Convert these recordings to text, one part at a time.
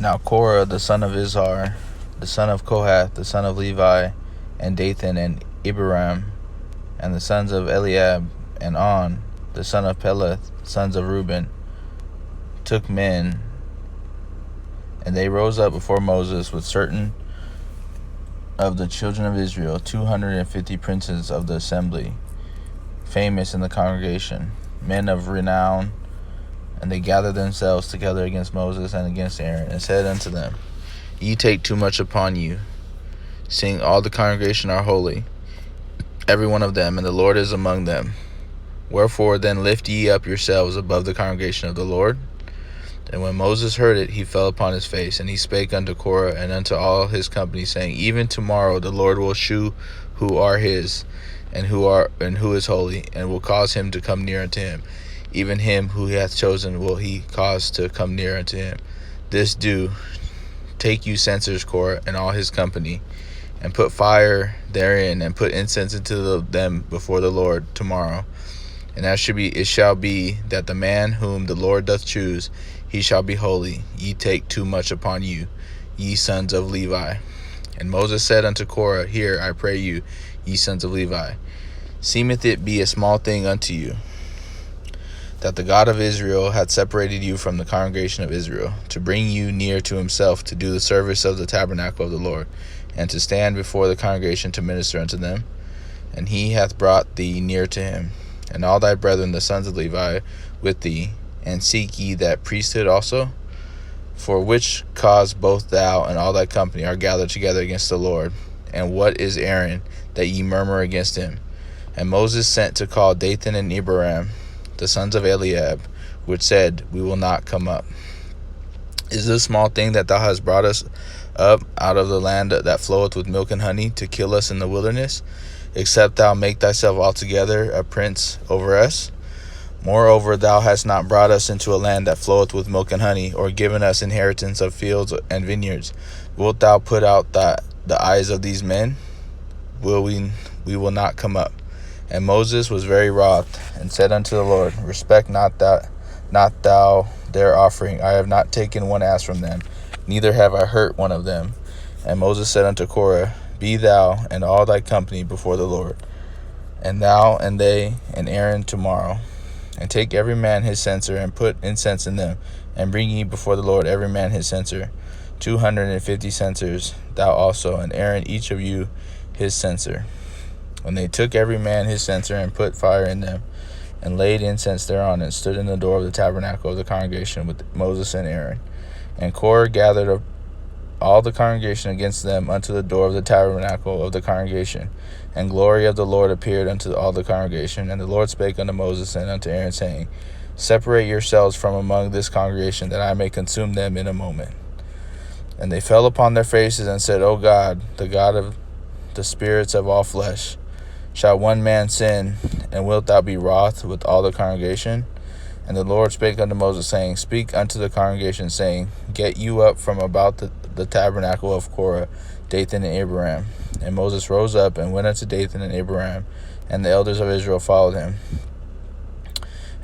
Now Korah, the son of Izhar, the son of Kohath, the son of Levi, and Dathan and Abiram, and the sons of Eliab, and On, the son of Peleth, sons of Reuben, took men, and they rose up before Moses with certain of the children of Israel, 250 princes of the assembly, famous in the congregation, men of renown. And they gathered themselves together against Moses and against Aaron, and said unto them, Ye take too much upon you, seeing all the congregation are holy, every one of them, and the Lord is among them. Wherefore then lift ye up yourselves above the congregation of the Lord. And when Moses heard it, he fell upon his face, and he spake unto Korah and unto all his company, saying, Even tomorrow the Lord will shew who are his, and who is holy, and will cause him to come near unto him. Even him who he hath chosen will he cause to come near unto him. This do, take you censers, Korah, and all his company, and put fire therein, and put incense into them before the Lord tomorrow. And it shall be that the man whom the Lord doth choose, he shall be holy. Ye take too much upon you, ye sons of Levi. And Moses said unto Korah, Hear, I pray you, ye sons of Levi. Seemeth it be a small thing unto you, that the God of Israel hath separated you from the congregation of Israel, to bring you near to himself, to do the service of the tabernacle of the Lord, and to stand before the congregation to minister unto them. And he hath brought thee near to him, and all thy brethren the sons of Levi with thee, and seek ye that priesthood also? For which cause both thou and all thy company are gathered together against the Lord. And what is Aaron, that ye murmur against him? And Moses sent to call Dathan and Abiram, the sons of Eliab, which said, We will not come up. Is this small thing that thou hast brought us up out of the land that floweth with milk and honey, to kill us in the wilderness, except thou make thyself altogether a prince over us? Moreover, thou hast not brought us into a land that floweth with milk and honey, or given us inheritance of fields and vineyards. Wilt thou put out the eyes of these men? We will not come up. And Moses was very wroth, and said unto the Lord, Respect not thou their offering. I have not taken one ass from them, neither have I hurt one of them. And Moses said unto Korah, Be thou and all thy company before the Lord, and thou and they and Aaron tomorrow, and take every man his censer, and put incense in them, and bring ye before the Lord every man his censer, 250 censers, thou also, and Aaron each of you his censer. When they took every man his censer, and put fire in them, and laid incense thereon, and stood in the door of the tabernacle of the congregation with Moses and Aaron. And Korah gathered all the congregation against them unto the door of the tabernacle of the congregation. And glory of the Lord appeared unto all the congregation. And the Lord spake unto Moses and unto Aaron, saying, Separate yourselves from among this congregation, that I may consume them in a moment. And they fell upon their faces, and said, O God, the God of the spirits of all flesh, shall one man sin, and wilt thou be wroth with all the congregation? And the Lord spake unto Moses, saying, Speak unto the congregation, saying, Get you up from about the tabernacle of Korah, Dathan and Abiram. And Moses rose up, and went unto Dathan and Abiram, and the elders of Israel followed him.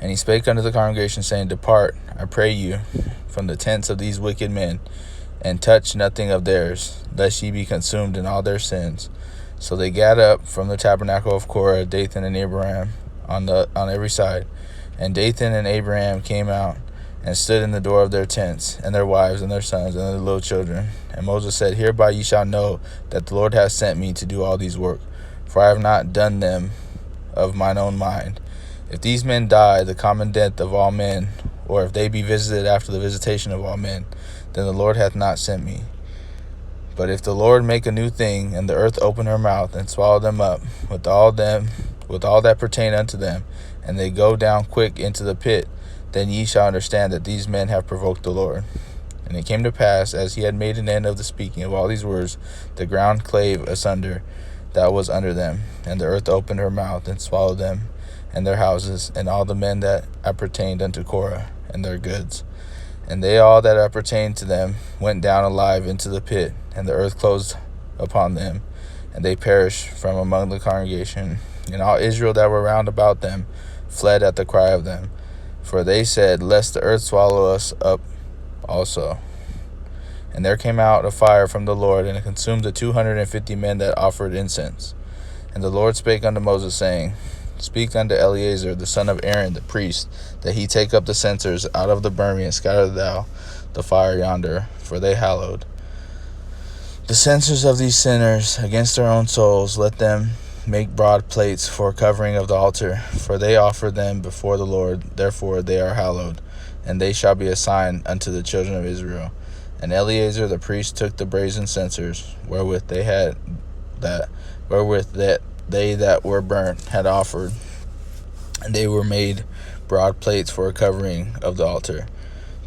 And he spake unto the congregation, saying, Depart, I pray you, from the tents of these wicked men, and touch nothing of theirs, lest ye be consumed in all their sins. So they gat up from the tabernacle of Korah, Dathan and Abiram, on every side. And Dathan and Abiram came out, and stood in the door of their tents, and their wives, and their sons, and their little children. And Moses said, Hereby ye shall know that the Lord hath sent me to do all these work, for I have not done them of mine own mind. If these men die the common death of all men, or if they be visited after the visitation of all men, then the Lord hath not sent me. But if the Lord make a new thing, and the earth open her mouth, and swallow them up with all that pertain unto them, and they go down quick into the pit, then ye shall understand that these men have provoked the Lord. And it came to pass, as he had made an end of the speaking of all these words, the ground clave asunder that was under them, and the earth opened her mouth, and swallowed them, and their houses, and all the men that appertained unto Korah, and their goods. And they all that appertained to them went down alive into the pit, and the earth closed upon them, and they perished from among the congregation. And all Israel that were round about them fled at the cry of them. For they said, Lest the earth swallow us up also. And there came out a fire from the Lord, and it consumed the 250 men that offered incense. And the Lord spake unto Moses, saying, Speak unto Eleazar the son of Aaron the priest, that he take up the censers out of the burning, and scatter thou the fire yonder, for they hallowed the censers of these sinners against their own souls. Let them make broad plates for a covering of the altar, for they offer them before the Lord, therefore they are hallowed, and they shall be a sign unto the children of Israel. And Eleazar the priest took the brazen censers, wherewith they that were burnt had offered, and they were made broad plates for a covering of the altar,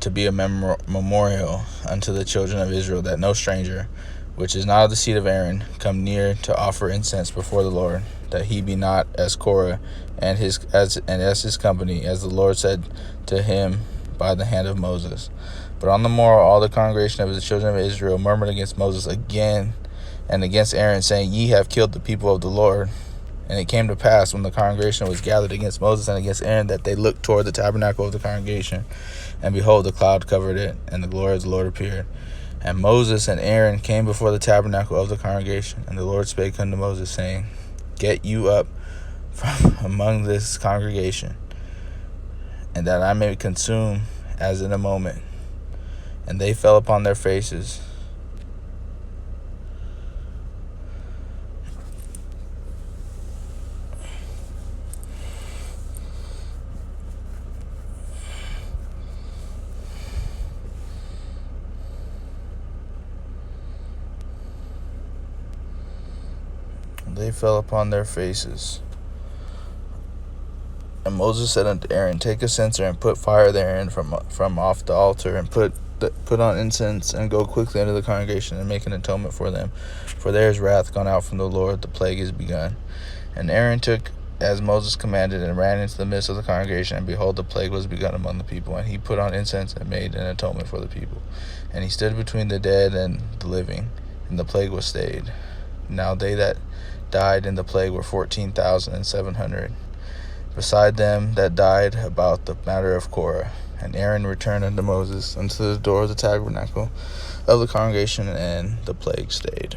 to be a memorial unto the children of Israel, that no stranger, which is not of the seed of Aaron, come near to offer incense before the Lord, that he be not as Korah and as his company, as the Lord said to him by the hand of Moses. But on the morrow all the congregation of the children of Israel murmured against Moses again and against Aaron, saying, Ye have killed the people of the Lord. And it came to pass, when the congregation was gathered against Moses and against Aaron, that they looked toward the tabernacle of the congregation, and behold, the cloud covered it, and the glory of the Lord appeared. And Moses and Aaron came before the tabernacle of the congregation, and the Lord spake unto Moses, saying, Get you up from among this congregation, and that I may consume as in a moment. And they fell upon their faces. They fell upon their faces. And Moses said unto Aaron, Take a censer, and put fire therein from off the altar, and put on incense, and go quickly unto the congregation, and make an atonement for them. For there is wrath gone out from the Lord, the plague is begun. And Aaron took as Moses commanded, and ran into the midst of the congregation, and behold, the plague was begun among the people. And he put on incense, and made an atonement for the people. And he stood between the dead and the living, and the plague was stayed. Now they that died in the plague were 14,700, beside them that died about the matter of Korah. And Aaron returned unto Moses unto the door of the tabernacle of the congregation, and the plague stayed.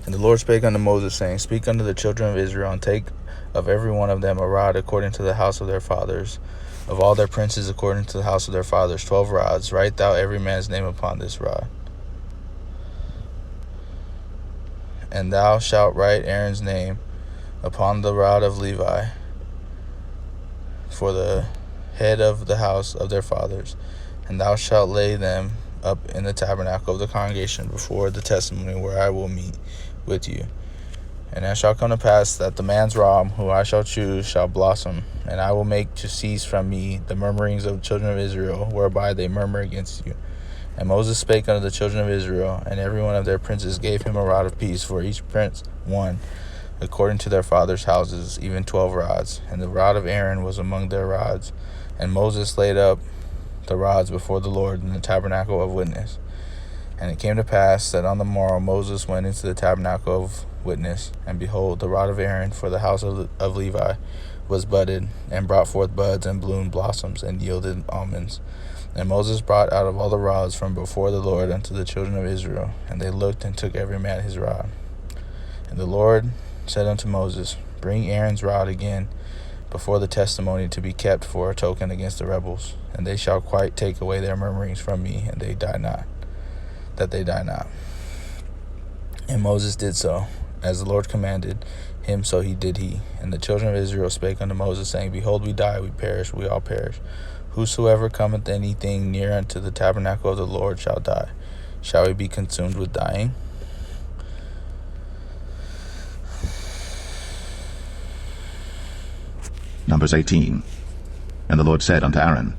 And the Lord spake unto Moses, saying, Speak unto the children of Israel, and take of every one of them a rod according to the house of their fathers, of all their princes according to the house of their fathers, 12 rods. Write thou every man's name upon this rod. And thou shalt write Aaron's name upon the rod of Levi, for the head of the house of their fathers. And thou shalt lay them up in the tabernacle of the congregation before the testimony, where I will meet with you. And it shall come to pass that the man's rod, who I shall choose, shall blossom, and I will make to cease from me the murmurings of the children of Israel, whereby they murmur against you. And Moses spake unto the children of Israel, and every one of their princes gave him a rod of peace, for each prince one, according to their fathers' houses, even 12 rods. And the rod of Aaron was among their rods. And Moses laid up the rods before the Lord in the tabernacle of witness. And it came to pass that on the morrow Moses went into the tabernacle of witness, and behold, the rod of Aaron for the house of Levi was budded, and brought forth buds, and bloomed blossoms, and yielded almonds. And Moses brought out of all the rods from before the Lord unto the children of Israel, and they looked, and took every man his rod. And the Lord said unto Moses, Bring Aaron's rod again before the testimony, to be kept for a token against the rebels, and they shall quite take away their murmurings from me, and they die not, that they die not. And Moses did so, as the Lord commanded him, so did he. And the children of Israel spake unto Moses, saying, Behold, we die, we perish, we all perish. Whosoever cometh anything near unto the tabernacle of the Lord shall die. Shall we be consumed with dying? Numbers 18. And the Lord said unto Aaron,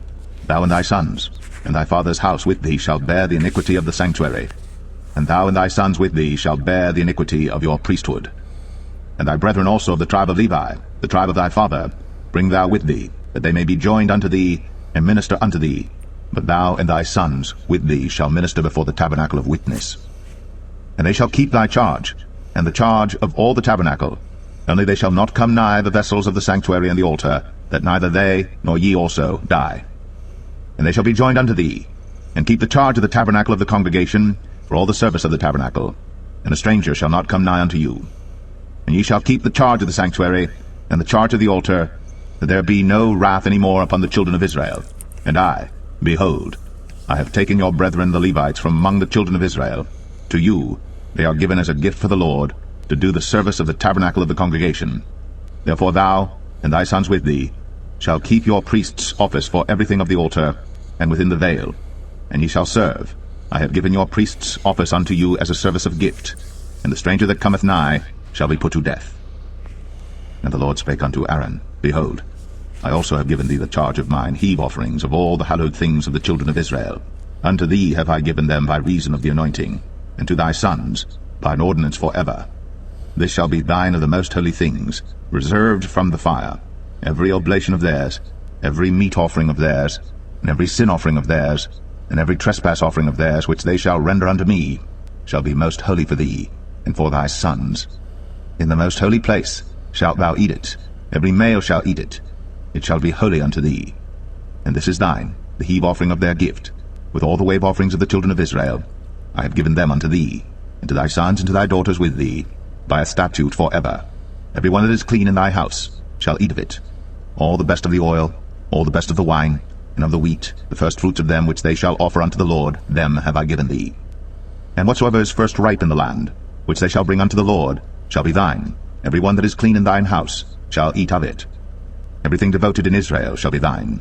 Thou and thy sons, and thy father's house with thee, shall bear the iniquity of the sanctuary, and thou and thy sons with thee shall bear the iniquity of your priesthood. And thy brethren also of the tribe of Levi, the tribe of thy father, bring thou with thee, that they may be joined unto thee, and minister unto thee. But thou and thy sons with thee shall minister before the tabernacle of witness. And they shall keep thy charge, and the charge of all the tabernacle. Only they shall not come nigh the vessels of the sanctuary and the altar, that neither they nor ye also die. And they shall be joined unto thee, and keep the charge of the tabernacle of the congregation for all the service of the tabernacle, and a stranger shall not come nigh unto you. And ye shall keep the charge of the sanctuary, and the charge of the altar, that there be no wrath any more upon the children of Israel. And I, behold, I have taken your brethren the Levites from among the children of Israel. To you they are given as a gift for the Lord, to do the service of the tabernacle of the congregation. Therefore thou, and thy sons with thee, shall keep your priest's office for everything of the altar, and within the veil, and ye shall serve. I have given your priest's office unto you as a service of gift, and the stranger that cometh nigh shall be put to death. And the Lord spake unto Aaron, Behold, I also have given thee the charge of mine heave offerings of all the hallowed things of the children of Israel. Unto thee have I given them by reason of the anointing, and to thy sons by an ordinance for ever. This shall be thine of the most holy things, reserved from the fire. Every oblation of theirs, every meat offering of theirs, and every sin offering of theirs, and every trespass offering of theirs, which they shall render unto me, shall be most holy for thee, and for thy sons. In the most holy place shalt thou eat it, every male shall eat it. It shall be holy unto thee. And this is thine, the heave offering of their gift, with all the wave offerings of the children of Israel. I have given them unto thee, and to thy sons and to thy daughters with thee, by a statute for ever. Every one that is clean in thy house shall eat of it. All the best of the oil, all the best of the wine, and of the wheat, the first fruits of them which they shall offer unto the Lord, them have I given thee. And whatsoever is first ripe in the land, which they shall bring unto the Lord, shall be thine. Every one that is clean in thine house shall eat of it. Everything devoted in Israel shall be thine.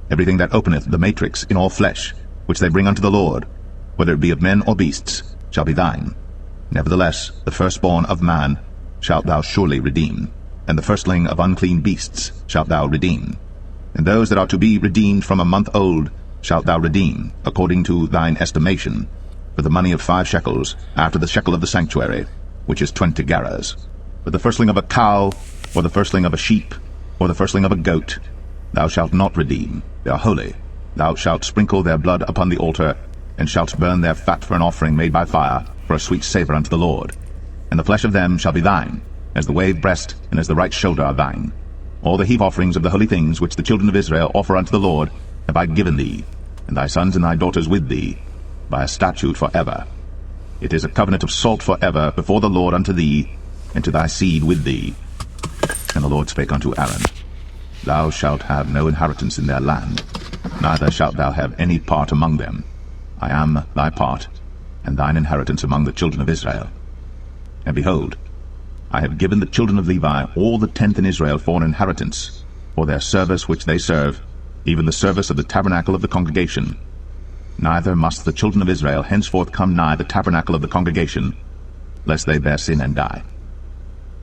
Everything that openeth the matrix in all flesh, which they bring unto the Lord, whether it be of men or beasts, shall be thine. Nevertheless, the firstborn of man shalt thou surely redeem, and the firstling of unclean beasts shalt thou redeem. And those that are to be redeemed from a month old shalt thou redeem, according to thine estimation, for the money of 5 shekels, after the shekel of the sanctuary, which is 20 gerahs. But the firstling of a cow, or the firstling of a sheep, or the firstling of a goat, thou shalt not redeem. They are holy. Thou shalt sprinkle their blood upon the altar, and shalt burn their fat for an offering made by fire, for a sweet savour unto the Lord. And the flesh of them shall be thine, as the wave breast and as the right shoulder are thine. All the heave offerings of the holy things which the children of Israel offer unto the Lord have I given thee, and thy sons and thy daughters with thee, by a statute for ever. It is a covenant of salt for ever before the Lord unto thee, and to thy seed with thee. And the Lord spake unto Aaron, Thou shalt have no inheritance in their land, neither shalt thou have any part among them. I am thy part, and thine inheritance among the children of Israel. And behold, I have given the children of Levi all the tenth in Israel for an inheritance, for their service which they serve, even the service of the tabernacle of the congregation. Neither must the children of Israel henceforth come nigh the tabernacle of the congregation, lest they bear sin and die.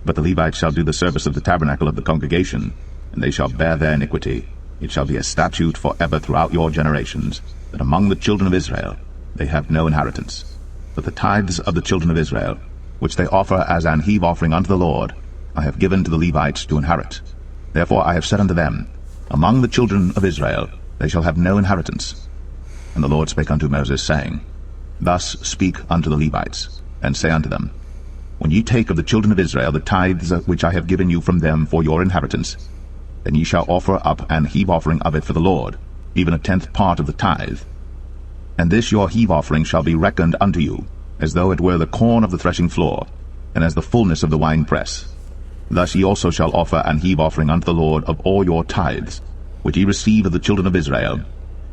But the Levites shall do the service of the tabernacle of the congregation, and they shall bear their iniquity. It shall be a statute for ever throughout your generations, that among the children of Israel they have no inheritance. But the tithes of the children of Israel, which they offer as an heave offering unto the Lord, I have given to the Levites to inherit. Therefore I have said unto them, Among the children of Israel they shall have no inheritance. And the Lord spake unto Moses, saying, Thus speak unto the Levites, and say unto them, When ye take of the children of Israel the tithes which I have given you from them for your inheritance, then ye shall offer up an heave offering of it for the Lord, even a 10th part of the tithe. And this your heave offering shall be reckoned unto you, as though it were the corn of the threshing floor, and as the fullness of the winepress. Thus ye also shall offer an heave offering unto the Lord of all your tithes, which ye receive of the children of Israel,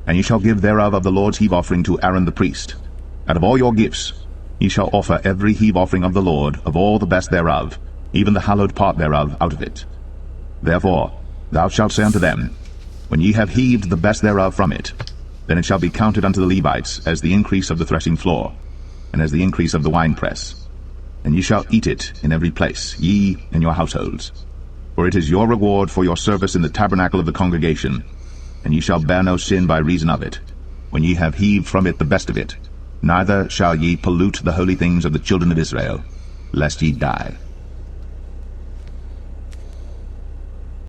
and ye shall give thereof of the Lord's heave offering to Aaron the priest. Out of all your gifts ye shall offer every heave offering of the Lord of all the best thereof, even the hallowed part thereof out of it. Therefore thou shalt say unto them, When ye have heaved the best thereof from it, then it shall be counted unto the Levites as the increase of the threshing floor, and as the increase of the winepress. And ye shall eat it in every place, ye and your households. For it is your reward for your service in the tabernacle of the congregation, and ye shall bear no sin by reason of it, when ye have heaved from it the best of it. Neither shall ye pollute the holy things of the children of Israel, lest ye die.